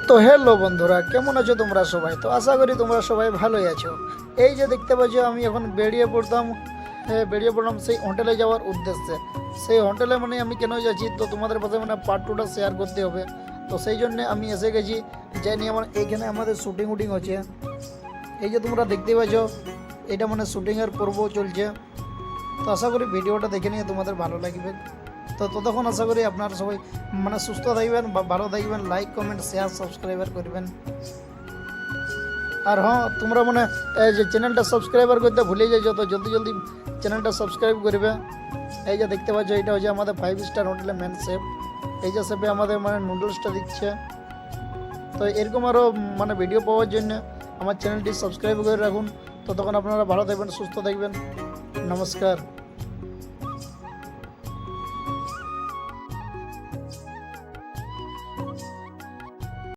তো হ্যালো বন্ধুরা, কেমন আছো তোমরা সবাই? তো আশা করি তোমরা সবাই ভালোই আছো। এই যে দেখতে পাচ্ছ, আমি এখন বেরিয়ে পড়লাম সেই হোটেলে যাওয়ার উদ্দেশ্যে। সেই হোটেলে মানে আমি কেন যাচ্ছি, তো তোমাদের পাশে মানে পার্ট টুটা শেয়ার করতে হবে। তো সেই জন্য আমি এসে গেছি। জানি আমার এইখানে আমাদের শুটিং হচ্ছে। এই যে তোমরা দেখতে পাচ্ছ, এটা মানে শুটিংয়ের পর্ব চলছে। তো আশা করি ভিডিওটা দেখে নিয়ে তোমাদের ভালো লাগবে। তো ততক্ষণ আশা করি আপনারা সবাই মানে সুস্থ থাকবেন বা ভালো থাকবেন। লাইক কমেন্ট শেয়ার সাবস্ক্রাইবার করবেন। আর হ্যাঁ, তোমরা মানে এই যে চ্যানেলটা সাবস্ক্রাইবার করতে ভুলে যাইছো, তো জলদি জলদি চ্যানেলটা সাবস্ক্রাইব করবে। এই যে দেখতে পাচ্ছ, এটা হচ্ছে আমাদের 5 স্টার হোটেলের মেন শেফ। এই যে শেফে আমাদের মানে নুডলসটা দিচ্ছে। তো এরকম আরও মানে ভিডিও পাওয়ার জন্য আমার চ্যানেলটি সাবস্ক্রাইব করে রাখুন। তো তখন আপনারা ভালো থাকবেন, সুস্থ থাকবেন। নমস্কার।